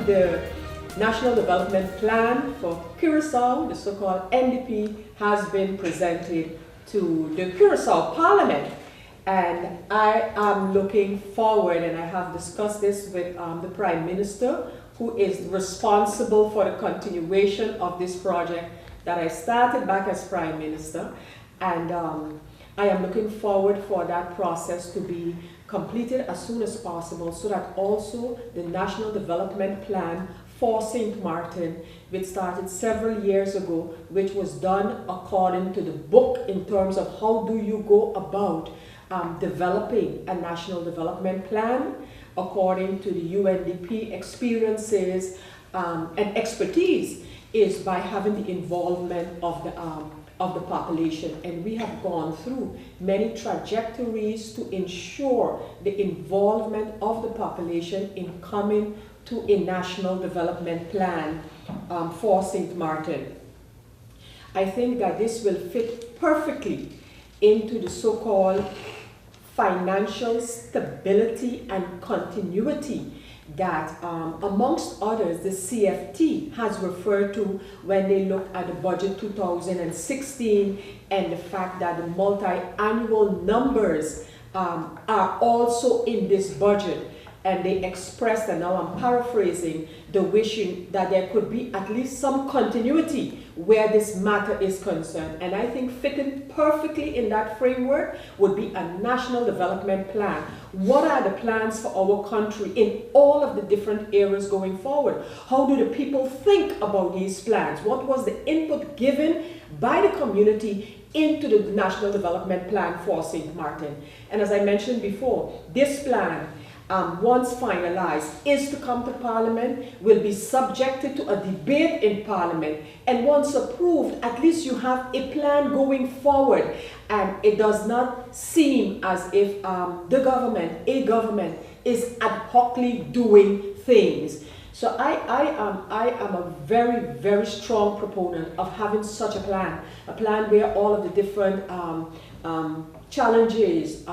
the National Development Plan for Curaçao, the so-called NDP, has been presented to the Curaçao Parliament. And I am looking forward, and I have discussed this with the Prime Minister, who is responsible for the continuation of this project that I started back as Prime Minister. And I am looking forward for that process to be completed as soon as possible, so that also the National Development Plan for St. Martin, which started several years ago, which was done according to the book in terms of how do you go about developing a national development plan according to the UNDP experiences and expertise, is by having the involvement of the population. And we have gone through many trajectories to ensure the involvement of the population in coming to a national development plan for St. Martin. I think that this will fit perfectly into the so-called financial stability and continuity that, amongst others, the CFT has referred to when they looked at the budget 2016 and the fact that the multi-annual numbers are also in this budget. And they expressed, and now I'm paraphrasing, the wishing that there could be at least some continuity where this matter is concerned. And I think fitting perfectly in that framework would be a national development plan. What are the plans for our country in all of the different areas going forward? How do the people think about these plans? What was the input given by the community into the national development plan for St. Martin? And as I mentioned before, this plan, once finalized, is to come to Parliament, will be subjected to a debate in Parliament, and once approved, at least you have a plan going forward, and it does not seem as if a government is ad hocly doing things. So I am a very, very strong proponent of having such a plan where all of the different challenges,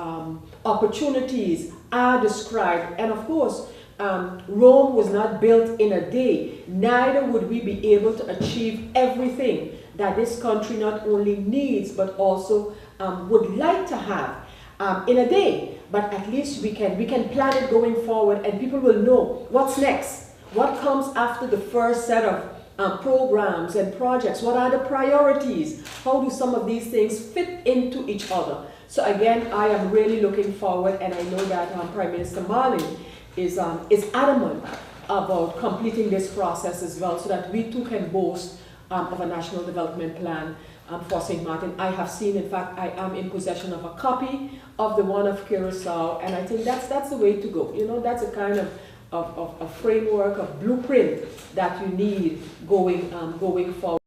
opportunities are described. And of course, Rome was not built in a day. Neither would we be able to achieve everything that this country not only needs, but also would like to have in a day. But at least we can plan it going forward, and people will know what's next. What comes after the first set of programs and projects? What are the priorities? How do some of these things fit into each other? So again, I am really looking forward, and I know that Prime Minister Marlin is adamant about completing this process as well, so that we too can boast of a national development plan for St. Martin. I have seen, in fact, I am in possession of a copy of the one of Curaçao, and I think that's the way to go. You know, that's a kind of a framework, of blueprint that you need going forward.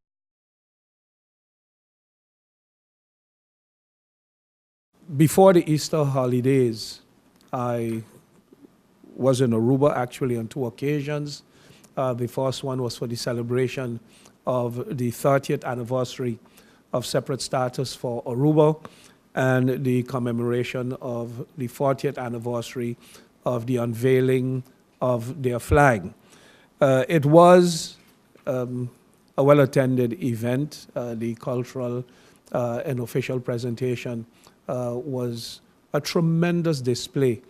Before the Easter holidays, I was in Aruba actually on 2 occasions. The first one was for the celebration of the 30th anniversary of separate status for Aruba and the commemoration of the 40th anniversary of the unveiling of their flag. It was a well-attended event. The cultural and official presentation was a tremendous display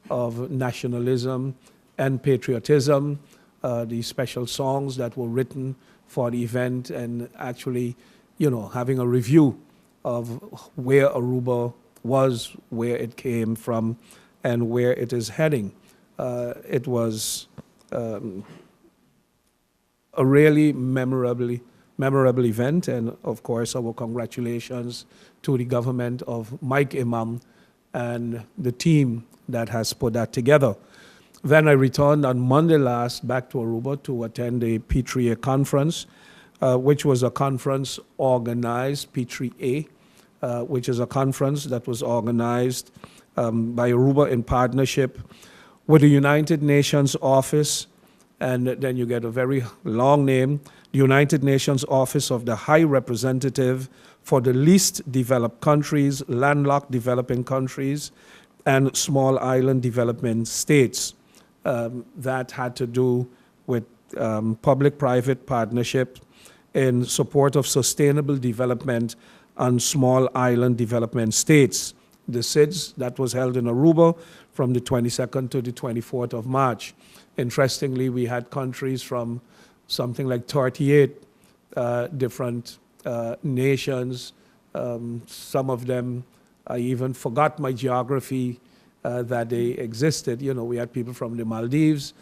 of nationalism and patriotism, the special songs that were written for the event, and actually, having a review of where Aruba was, where it came from, and where it is heading. It was a really memorable event, and of course our congratulations to the government of Mike Imam and the team that has put that together. Then I returned on Monday last back to Aruba to attend a P3A conference, which was a conference organized, P3A, which is a conference that was organized by Aruba in partnership with the United Nations Office, and then you get a very long name, the United Nations Office of the High Representative for the Least Developed Countries, Landlocked Developing Countries, and Small Island Development States. That had to do with public-private partnership in support of sustainable development and small island development states. The SIDS that was held in Aruba from the 22nd to the 24th of March. Interestingly, we had countries from something like 38 different nations. Some of them, I even forgot my geography that they existed. You know, we had people from the Maldives,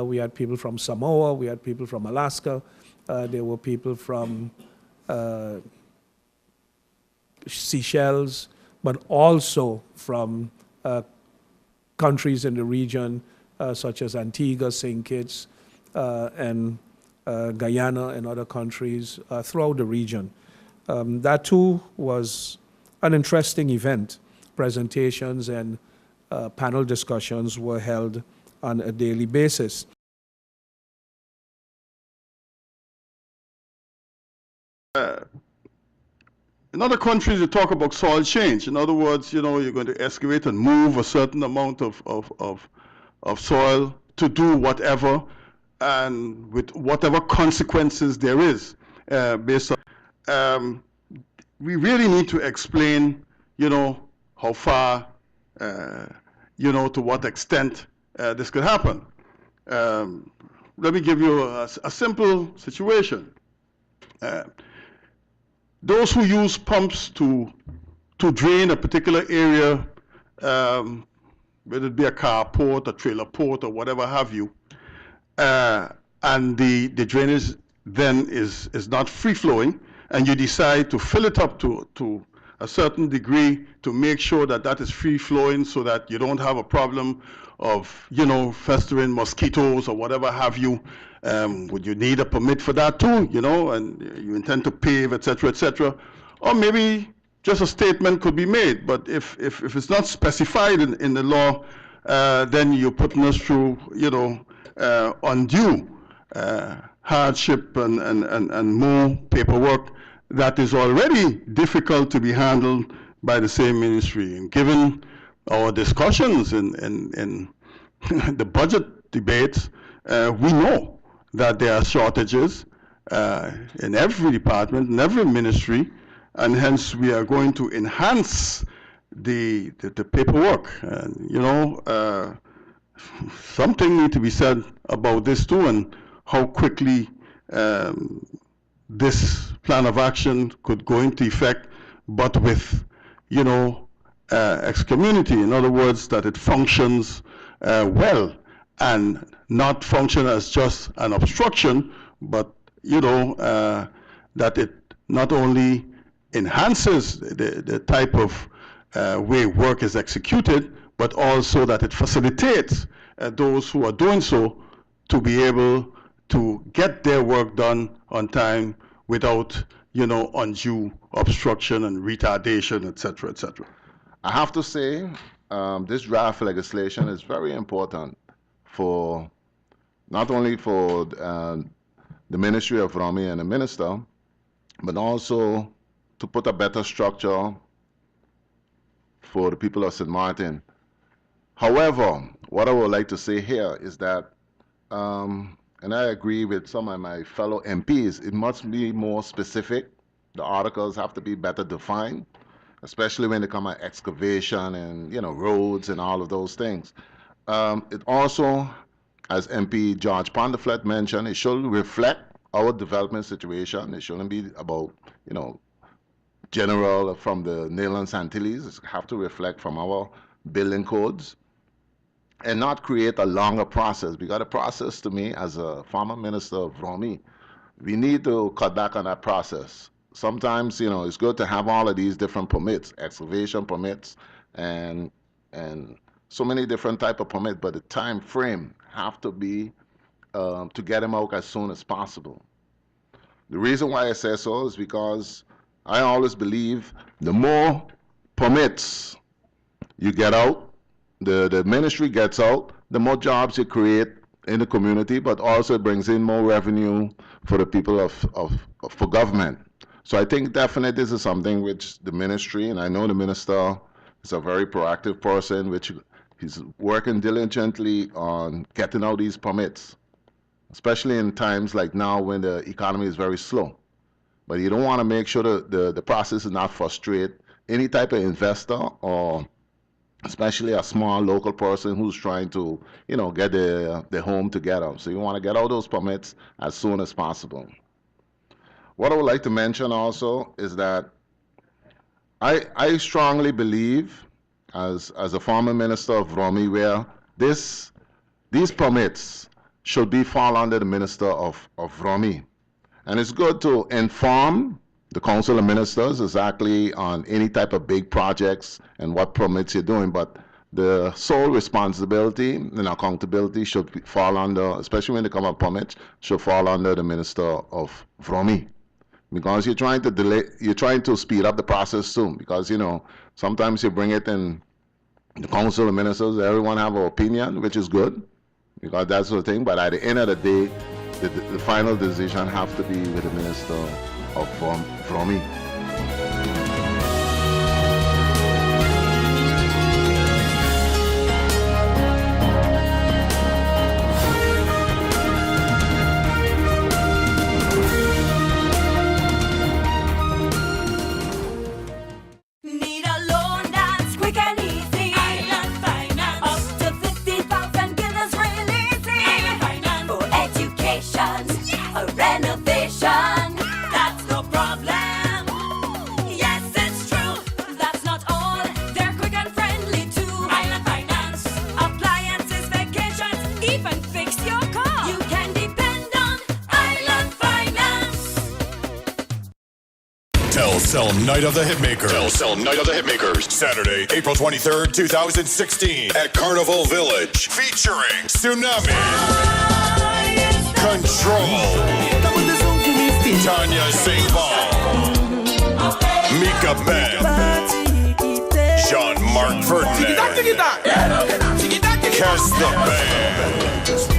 we had people from Samoa, we had people from Alaska, there were people from Seychelles, but also from countries in the region such as Antigua, St. Kitts, and Guyana and other countries throughout the region. That too was an interesting event. Presentations and panel discussions were held on a daily basis. In other countries, you talk about soil change. In other words, you know, you're going to excavate and move a certain amount of soil to do whatever, and with whatever consequences there is based on. We really need to explain, you know, how far, you know, to what extent this could happen. Let me give you a simple situation. Those who use pumps to drain a particular area, whether it be a carport, a trailer port, or whatever have you, and the drainage then is not free-flowing, and you decide to fill it up to a certain degree to make sure that that is free-flowing so that you don't have a problem of, you know, festering mosquitoes or whatever have you. Would you need a permit for that too, you know, and you intend to pave, et cetera, or maybe just a statement could be made, but if it's not specified in the law, then you're putting us through, you know, undue hardship and more paperwork that is already difficult to be handled by the same ministry. And given our discussions in the budget debates, we know that there are shortages in every department, in every ministry, and hence we are going to enhance the paperwork. And, you know, something needs to be said about this too, and how quickly this plan of action could go into effect, but with, you know, ex-community. In other words, that it functions well and not function as just an obstruction, but, you know, that it not only enhances the type of way work is executed, but also that it facilitates those who are doing so to be able to get their work done on time without, you know, undue obstruction and retardation, et cetera, et cetera. I have to say, this draft legislation is very important for not only for the Ministry of Economy and the Minister, but also to put a better structure for the people of St. Martin. However, what I would like to say here is that, and I agree with some of my fellow MPs, it must be more specific. The articles have to be better defined, especially when they come at excavation and, you know, roads and all of those things. It also, as MP George Ponderflet mentioned, it should reflect our development situation. It shouldn't be about, you know, general from the Netherlands Antilles. It have to reflect from our building codes and not create a longer process. Because the process, to me, as a former minister of Romy, we need to cut back on that process. Sometimes, you know, it's good to have all of these different permits, excavation permits, and so many different type of permits, but the time frame have to be to get them out as soon as possible. The reason why I say so is because I always believe the more permits you get out, the ministry gets out, the more jobs you create in the community, but also it brings in more revenue for the people for government. So I think definitely this is something which the ministry, and I know the minister is a very proactive person, which he's working diligently on getting out these permits. especially in times like now when the economy is very slow. But you don't want to make sure that the process is not frustrate any type of investor or especially a small local person who's trying to, get their home together. So you want to get all those permits as soon as possible. What I would like to mention also is that I strongly believe, as a former minister of Romy, where these permits should fall under the minister of Romy. And it's good to inform the council of ministers exactly on any type of big projects and what permits you're doing, but the sole responsibility and accountability should fall under, especially when they come up permits, should fall under the minister of Romy. Because you're trying to speed up the process too, because sometimes you bring it in the council of ministers, everyone have an opinion, which is good, because that's the thing, but at the end of the day, the final decision have to be with the minister of Romy. Telcel Night of the Hitmakers. Telcel Night of the Hitmakers. Saturday, April 23rd, 2016 at Carnival Village. Featuring Tsunami. Control. Tanya St. Paul. Mika Ben. Jean-Marc Ferdinand. Kes the Band.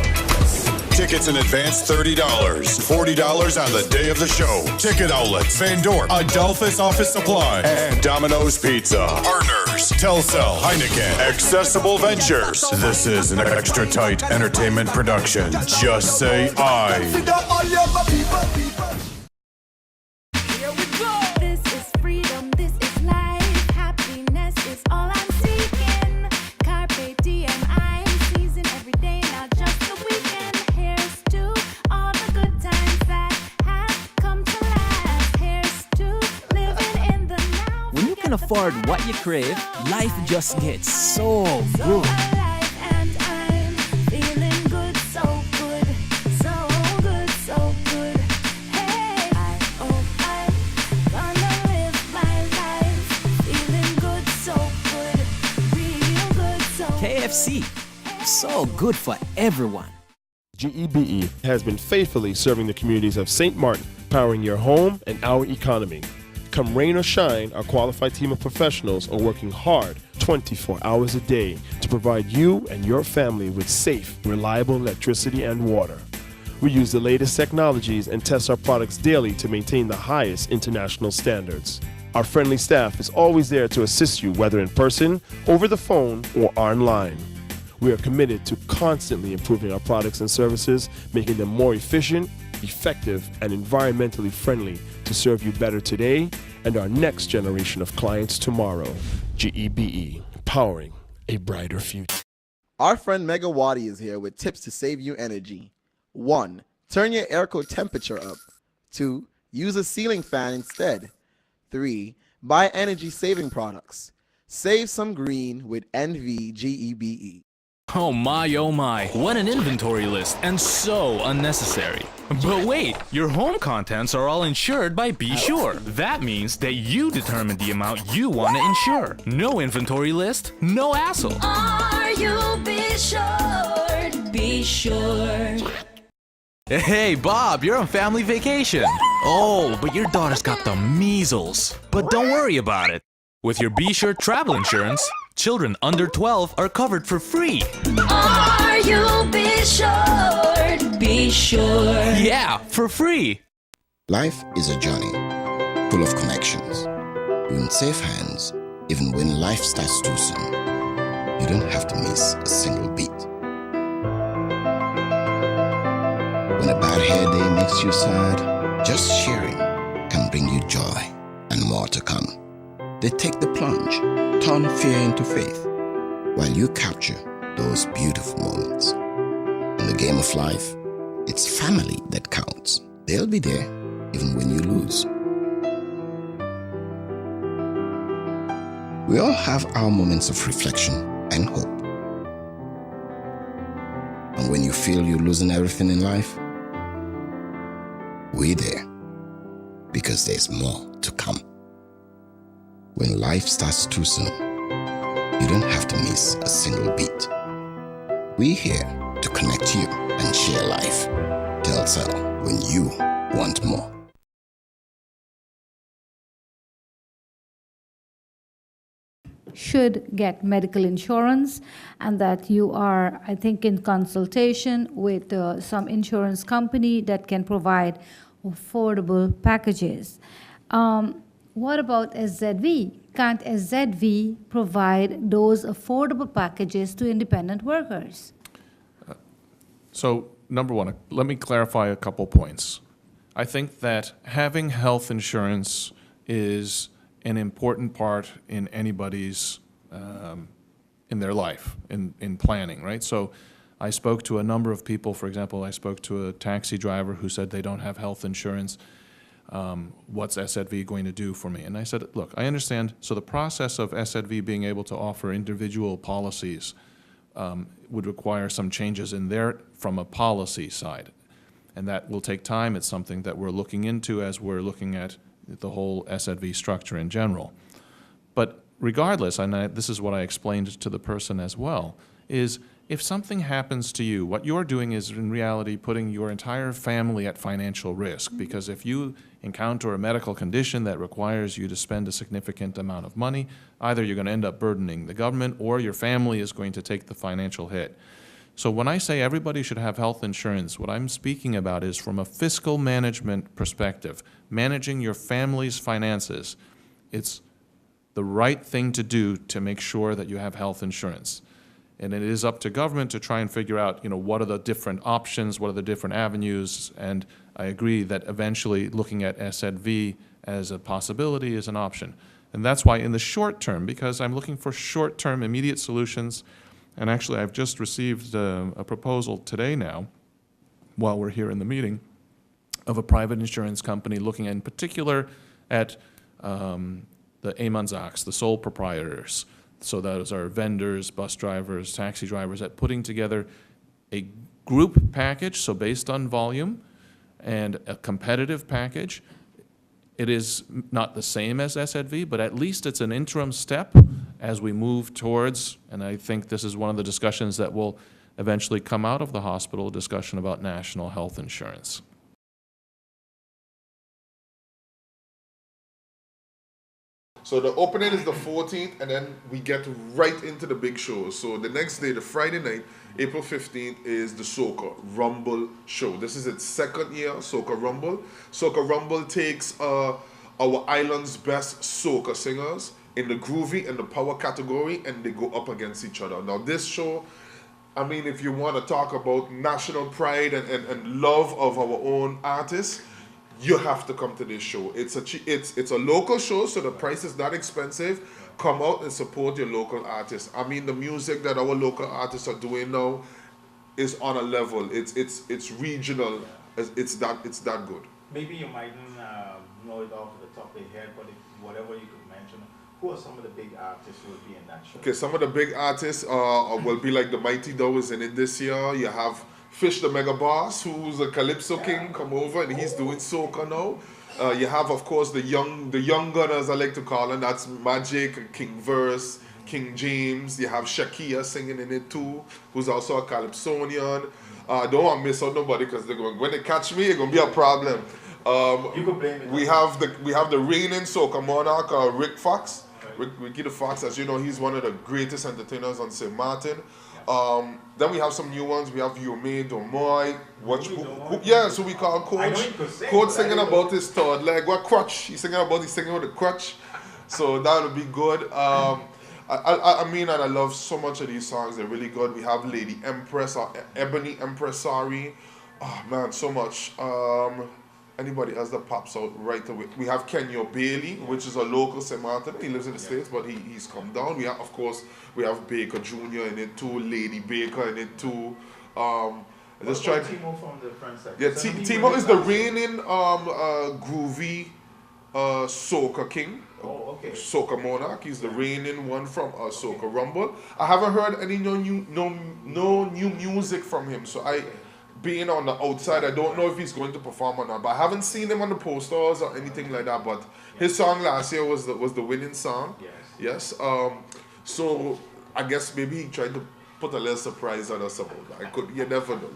Tickets in advance $30, $40 on the day of the show. Ticket outlets, Van Dorp, Adolphus Office Supply, and Domino's Pizza. Partners, Telcel, Heineken, Accessible Ventures. This is an extra tight entertainment production. Just say I. This is freedom, this is life. Happiness is all I'm seeking. Carpe diem, I'm seizing every day, not just the weekend. Here's to all the good times that have come to last. Here's to living in the now. When you can afford what you crave, life just gets so good. Alive and I'm feeling good, so good, so good, so good. Hey, I'm gonna live my life, feeling good, so good, real good, so KFC, so good for everyone. GEBE has been faithfully serving the communities of St. Martin, powering your home and our economy. Come rain or shine, our qualified team of professionals are working hard 24 hours a day to provide you and your family with safe, reliable electricity and water. We use the latest technologies and test our products daily to maintain the highest international standards. Our friendly staff is always there to assist you, whether in person, over the phone, or online. We are committed to constantly improving our products and services, making them more efficient, effective, and environmentally friendly to serve you better today and our next generation of clients tomorrow. GEBE, powering a brighter future. Our friend Megawati is here with tips to save you energy. 1. Turn your airco temperature up. 2. Use a ceiling fan instead. 3. Buy energy-saving products. Save some green with NVGEBE. Oh my, what an inventory list, and so unnecessary. But wait, your home contents are all insured by Be Sure. That means that you determine the amount you want to insure. No inventory list, no hassle. Are you be sure? Be sure. Hey Bob, you're on family vacation. Oh, but your daughter's got the measles. But don't worry about it. With your Be Sure travel insurance, children under 12 are covered for free. Are you be sure? Be sure. Yeah, for free. Life is a journey full of connections. You're in safe hands even when life starts too soon. You don't have to miss a single beat. bad hair day makes you sad, just sharing can bring you joy and more to come. They take the plunge, turn fear into faith, while you capture those beautiful moments. In the game of life, it's family that counts. They'll be there even when you lose. We all have our moments of reflection and hope. And when you feel you're losing everything in life, we're there because there's more to come. When life starts too soon, you don't have to miss a single beat. We're here to connect you and share life. Telcel, when you want more. Should get medical insurance, and that you are, I think, in consultation with some insurance company that can provide affordable packages. What about SZV? Can't SZV provide those affordable packages to independent workers? So, number one, let me clarify a couple points. I think that having health insurance is an important part in anybody's, in their life, in planning, right? So I spoke to a number of people. For example, I spoke to a taxi driver who said they don't have health insurance. What's SZV going to do for me? And I said, look, I understand. So the process of SZV being able to offer individual policies would require some changes in there from a policy side. And that will take time. It's something that we're looking into as we're looking at the whole SZV structure in general. But regardless, and this is what I explained to the person as well, is if something happens to you, what you're doing is in reality putting your entire family at financial risk, because if you encounter a medical condition that requires you to spend a significant amount of money, either you're going to end up burdening the government or your family is going to take the financial hit. So when I say everybody should have health insurance, what I'm speaking about is from a fiscal management perspective, managing your family's finances. It's the right thing to do to make sure that you have health insurance. And it is up to government to try and figure out, what are the different options, what are the different avenues, and I agree that eventually looking at SZV as a possibility is an option. And that's why in the short term, because I'm looking for short-term immediate solutions, and actually I've just received a proposal today now, while we're here in the meeting, of a private insurance company looking in particular at the Amanzaks, the sole proprietors. So those are vendors, bus drivers, taxi drivers, at putting together a group package, so based on volume, and a competitive package. It is not the same as SZV, but at least it's an interim step as we move towards, and I think this is one of the discussions that will eventually come out of the hospital, discussion about national health insurance. So the opening is the 14th, and then we get right into the big shows. So the next day, the Friday night, April 15th, is the Soca Rumble show. This is its second year, Soca Rumble. Soca Rumble takes our island's best soca singers in the groovy and the power category, and they go up against each other. Now this show, I mean, if you want to talk about national pride and love of our own artists, you have to come to this show. It's a local show, so the price is not expensive. Come out and support your local artists. I mean, the music that our local artists are doing now is on a level. It's regional. It's that good. Maybe you mightn't know it off the top of your head, but whatever you could mention, who are some of the big artists who will be in that show? Okay, some of the big artists will be like the Mighty Dowers in it this year. You have Fish the Mega Boss, who's a Calypso King, come over, and he's doing soca now. You have, of course, the young gunners, I like to call them. That's Magic, King Verse, King James. You have Shakia singing in it too, who's also a Calypsonian. Don't want to miss out nobody, because when they catch me, it's gonna be a problem. You can blame it. We have the reigning soca monarch, Rick Fox. Ricky the Fox, as you know, he's one of the greatest entertainers on St. Martin. Then we have some new ones. We have Yome Domoy. So we call Coach. Coach singing about his third leg. What crutch? He's singing with a crutch. So that would be good. I mean, and I love so much of these songs. They're really good. We have Lady Empress, or Ebony Empress, sorry. Oh man, so much. Anybody else that pops out right away? We have Kenya Bailey, which is a local St. Martin. He lives in the States, but he's come down. We have, of course, we have Baker Jr. in it too, Lady Baker in it too. Just trying. Timo from the French side. Yeah, Timo is the reigning groovy soca king. Oh, okay. Soca monarch. He's the reigning one from Soca Rumble. I haven't heard any no new music from him, so being on the outside, I don't know if he's going to perform or not. But I haven't seen him on the posters or anything like that. But his song last year was the winning song. Yes. So I guess maybe he tried to put a little surprise on us about that. You never know.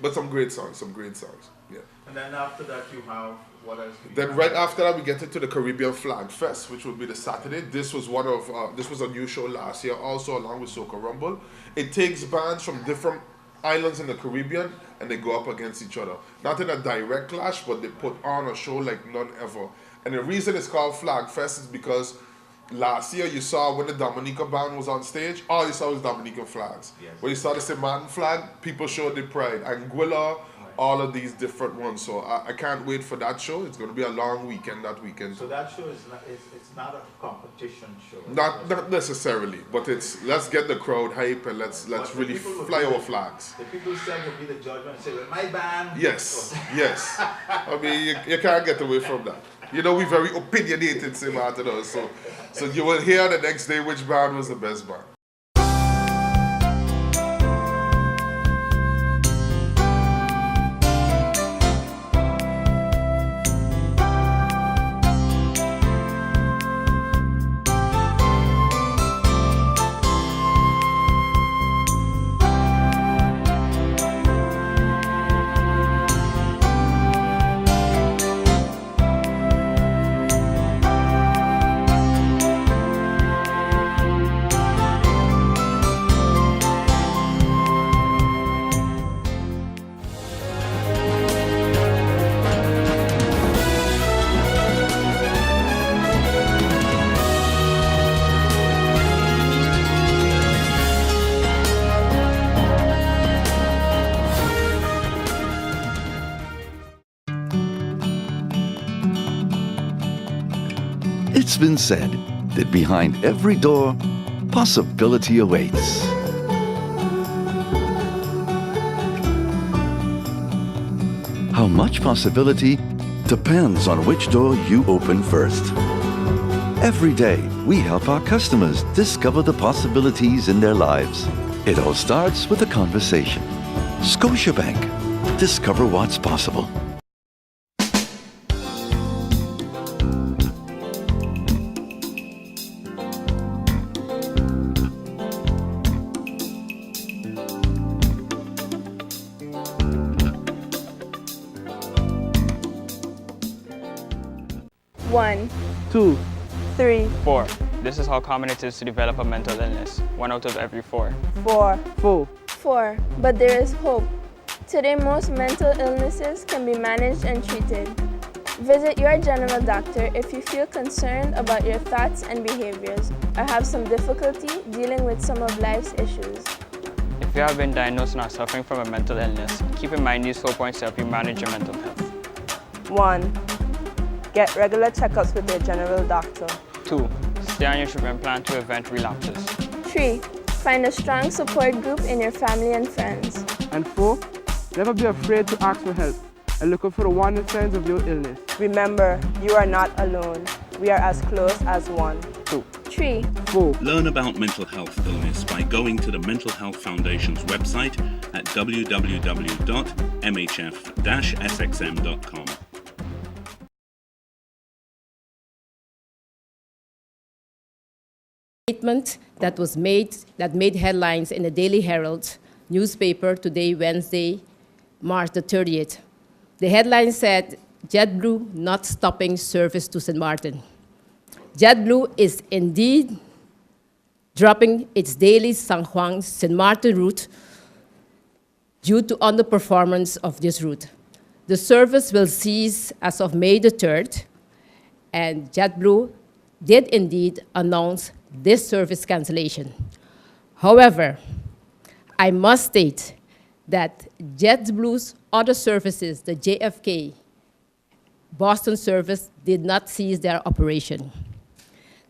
But some great songs. Yeah. And then after that, you have what else? Then right after that, we get into the Caribbean Flag Fest, which will be the Saturday. This was a new show last year, also along with Soca Rumble. It takes bands from different islands in the Caribbean and they go up against each other. Not in a direct clash, but they put on a show like none ever. And the reason it's called Flag Fest is because last year you saw when the Dominica band was on stage, all you saw was Dominican flags. Yes. When you saw the St. Martin flag, people showed their pride. Anguilla, all of these different ones. So I can't wait for that show. It's going to be a long weekend that weekend. So that show is it's not a competition show. Not necessarily, but let's get the crowd hype and let's really fly our flags. The people said will be the judgment and say, well, my band. Yes. I mean, you can't get away from that. You know, we're very opinionated, St. Martin, so you will hear the next day which band was the best band. It's been said that behind every door, possibility awaits. How much possibility depends on which door you open first. Every day, we help our customers discover the possibilities in their lives. It all starts with a conversation. Scotiabank. Discover what's possible. One, 2, 3, 4. This is how common it is to develop a mental illness. 1 out of every 4. 4, 4. 4. But there is hope. Today, most mental illnesses can be managed and treated. Visit your general doctor if you feel concerned about your thoughts and behaviors or have some difficulty dealing with some of life's issues. If you have been diagnosed and are suffering from a mental illness, keep in mind these 4 points to help you manage your mental health. 1. Get regular checkups with your general doctor. 2. Stay on your treatment plan to prevent relapses. 3. Find a strong support group in your family and friends. And 4. Never be afraid to ask for help and look out for the warning signs of your illness. Remember, you are not alone. We are as close as one. 2. 3. 4. Learn about mental health illness by going to the Mental Health Foundation's website at www.mhf-sxm.com. Statement that made headlines in the Daily Herald newspaper today, Wednesday, March the 30th. The headline said, JetBlue not stopping service to St. Martin. JetBlue is indeed dropping its daily San Juan St. Martin route due to underperformance of this route. The service will cease as of May the 3rd, and JetBlue did indeed announce this service cancellation. However, I must state that JetBlue's other services, the JFK Boston service, did not cease their operation.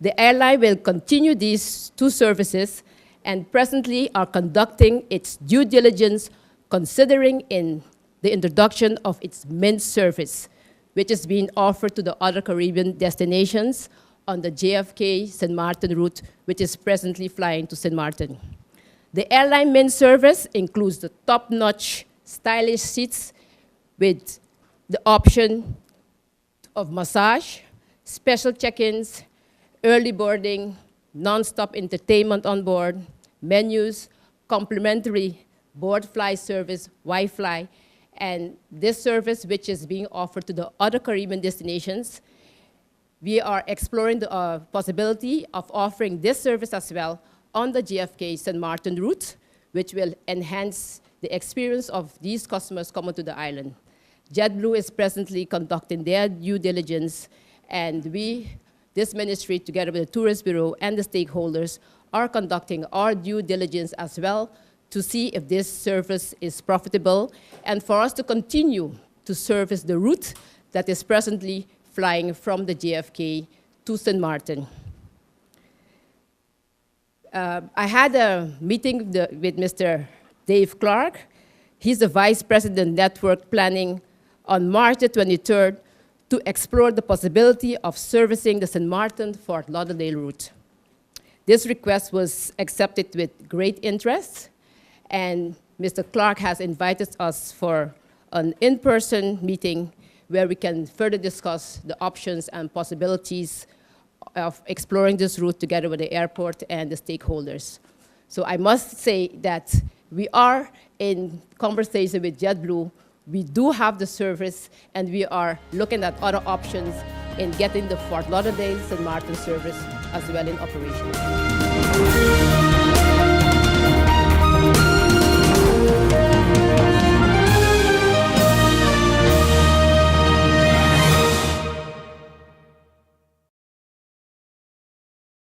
The airline will continue these two services and presently are conducting its due diligence considering in the introduction of its Mint service, which is being offered to the other Caribbean destinations on the JFK St. Martin route, which is presently flying to St. Martin. The airline Mint service includes the top-notch stylish seats with the option of massage, special check-ins, early boarding, non-stop entertainment on board, menus, complimentary board fly service, Wi-Fi, and this service, which is being offered to the other Caribbean destinations, we are exploring the possibility of offering this service as well on the JFK St. Martin route, which will enhance the experience of these customers coming to the island. JetBlue is presently conducting their due diligence, and we, this ministry, together with the Tourist Bureau and the stakeholders, are conducting our due diligence as well to see if this service is profitable and for us to continue to service the route that is presently flying from the JFK to St. Martin. I had a meeting with Mr. Dave Clark. He's the Vice President Network Planning on March the 23rd to explore the possibility of servicing the St. Martin-Fort Lauderdale route. This request was accepted with great interest, and Mr. Clark has invited us for an in-person meeting where we can further discuss the options and possibilities of exploring this route together with the airport and the stakeholders. So I must say that we are in conversation with JetBlue. We do have the service, and we are looking at other options in getting the Fort Lauderdale St. Martin service as well in operation.